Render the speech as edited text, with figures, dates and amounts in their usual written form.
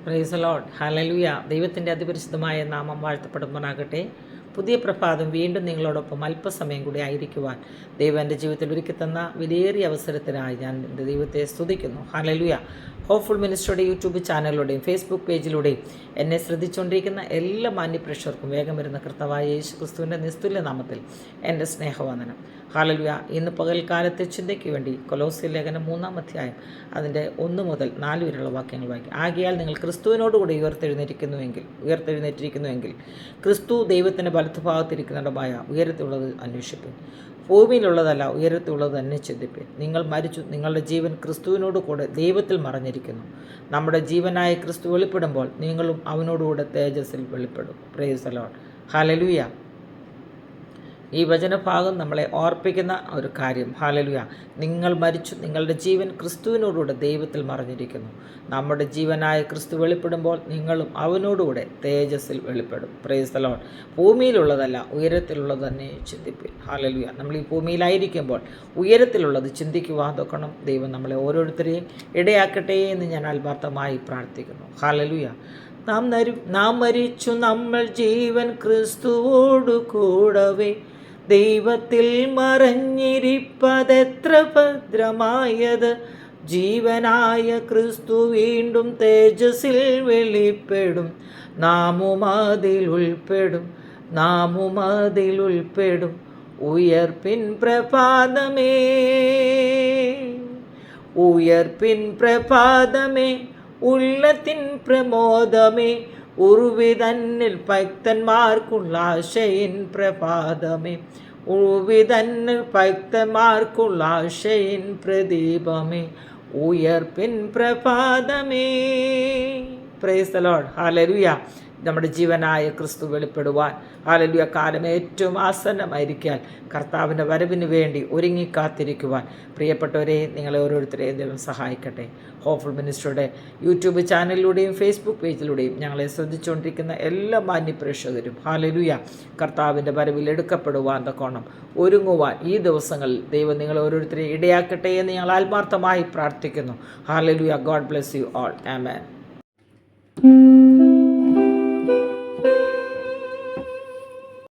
Price the Lord. Hallelujah. ദൈവത്തിൻ്റെ അതിപരിശുദ്ധമായ നാമം വാഴ്ത്തപ്പെടുമാറാകട്ടെ. പുതിയ പ്രഭാതം വീണ്ടും നിങ്ങളോടൊപ്പം അല്പസമയം കൂടി ആയിരിക്കുവാൻ ദൈവം എൻ്റെ ജീവിതത്തിൽ ഒരുക്കി തന്ന വിലയേറിയ അവസരത്തിനായി ഞാൻ എൻ്റെ ദൈവത്തെ സ്തുതിക്കുന്നു. ഹല്ലേലൂയ. ഹോപ്പ്ഫുൾ മിനിസ്ട്രിയുടെ യൂട്യൂബ് ചാനലിലൂടെയും ഫേസ്ബുക്ക് പേജിലൂടെയും എന്നെ ശ്രദ്ധിച്ചുകൊണ്ടിരിക്കുന്ന എല്ലാ മാന്യപ്രേക്ഷകർക്കും വേഗം വരുന്ന കർത്താവായ യേശു ക്രിസ്തുവിൻ്റെ നിസ്തുല്യ നാമത്തിൽ എൻ്റെ സ്നേഹവന്ദനം. ഹല്ലേലൂയ. ഇന്ന് പകൽക്കാലത്തെ ചിന്തയ്ക്ക് വേണ്ടി കൊലോസ്യ ലേഖനം 3-ാം അധ്യായം അതിൻ്റെ 1 മുതൽ 4 വരെയുള്ള വാക്യങ്ങൾ വായിക്കും. ആകയാൽ നിങ്ങൾ ക്രിസ്തുവിനോടുകൂടി ഉയർത്തെഴുന്നേറ്റിരിക്കുന്നുവെങ്കിൽ ക്രിസ്തു ദൈവത്തിൻ്റെ വലത്തുഭാഗത്തിരിക്കുന്നിടമായ ഉയരത്തിലുള്ളത് അന്വേഷിപ്പിൻ. ഭൂമിയിലുള്ളതല്ല, ഉയരത്തിലുള്ളത് തന്നെ ചിന്തിപ്പിൻ. നിങ്ങൾ മരിച്ചു, നിങ്ങളുടെ ജീവൻ ക്രിസ്തുവിനോട് കൂടെ ദൈവത്തിൽ മറഞ്ഞിരിക്കുന്നു. നമ്മുടെ ജീവനായ ക്രിസ്തു വെളിപ്പെടുമ്പോൾ നിങ്ങളും അവനോടുകൂടെ തേജസ്സിൽ വെളിപ്പെടും. Praise the Lord. ഹല്ലേലൂയ. ഈ വചനഭാഗം നമ്മളെ ഓർപ്പിക്കുന്ന ഒരു കാര്യം. ഹല്ലേലൂയ. നിങ്ങൾ മരിച്ചു, നിങ്ങളുടെ ജീവൻ ക്രിസ്തുവിനോടുകൂടെ ദൈവത്തിൽ മറഞ്ഞിരിക്കുന്നു. നമ്മുടെ ജീവനായ ക്രിസ്തു വെളിപ്പെടുമ്പോൾ നിങ്ങളും അവനോടുകൂടെ തേജസ്സിൽ വെളിപ്പെടും. Praise the Lord. ഭൂമിയിലുള്ളതല്ല, ഉയരത്തിലുള്ളത് തന്നെ ചിന്തിപ്പിൻ. ഹല്ലേലൂയ. നമ്മൾ ഈ ഭൂമിയിലായിരിക്കുമ്പോൾ ഉയരത്തിലുള്ളത് ചിന്തിക്കുവാൻ തൊക്കണം. ദൈവം നമ്മളെ ഓരോരുത്തരെയും ഇടയാക്കട്ടെ എന്ന് ഞാൻ ആത്മാർത്ഥമായി പ്രാർത്ഥിക്കുന്നു. ഹല്ലേലൂയ. നാം മരിച്ചു, നമ്മൾ ജീവൻ ക്രിസ്തുവോടു കൂടവേ ദൈവത്തിൽ മറഞ്ഞിരിപ്പതെത്ര ഭദ്രമായത്. ജീവനായ ക്രിസ്തു വീണ്ടും തേജസ്സിൽ വെളിപ്പെടും. നാമും അതിലുൾപ്പെടും. ഉയർപ്പിൻ പ്രഭാതമേ, ഉള്ളത്തിൻ പ്രമോദമേ, ഉറുവിതന്നിൽ ഭക്തന്മാർക്കുള്ള ആശയിൻ പ്രഭാതമേ, പ്രദീപമേ, ഉയർപ്പിൻ പ്രഭാതമേ. Praise the Lord. ഹല്ലേലൂയ. നമ്മുടെ ജീവനായ ക്രിസ്തു വെളിപ്പെടുവാൻ ഹല്ലേലൂയ കാലം ഏറ്റവും ആസന്നമായിരിക്കാൻ കർത്താവിൻ്റെ വരവിന് വേണ്ടി ഒരുങ്ങിക്കാത്തിരിക്കുവാൻ പ്രിയപ്പെട്ടവരെ നിങ്ങളെ ഓരോരുത്തരെയും ദൈവം സഹായിക്കട്ടെ. ഹോപ്പ്ഫുൾ മിനിസ്ട്രിയുടെ യൂട്യൂബ് ചാനലിലൂടെയും ഫേസ്ബുക്ക് പേജിലൂടെയും ഞങ്ങളെ ശ്രദ്ധിച്ചുകൊണ്ടിരിക്കുന്ന എല്ലാ മാന്യപ്രേക്ഷകരും ഹല്ലേലൂയ കർത്താവിൻ്റെ വരവിൽ എടുക്കപ്പെടുവാൻ തക്കോണം ഒരുങ്ങുവാൻ ഈ ദിവസങ്ങളിൽ ദൈവം നിങ്ങളെ ഓരോരുത്തരെയും ഇടയാക്കട്ടെ എന്ന് ഞങ്ങൾ ആത്മാർത്ഥമായി പ്രാർത്ഥിക്കുന്നു. Hallelujah. God bless you all. Amen.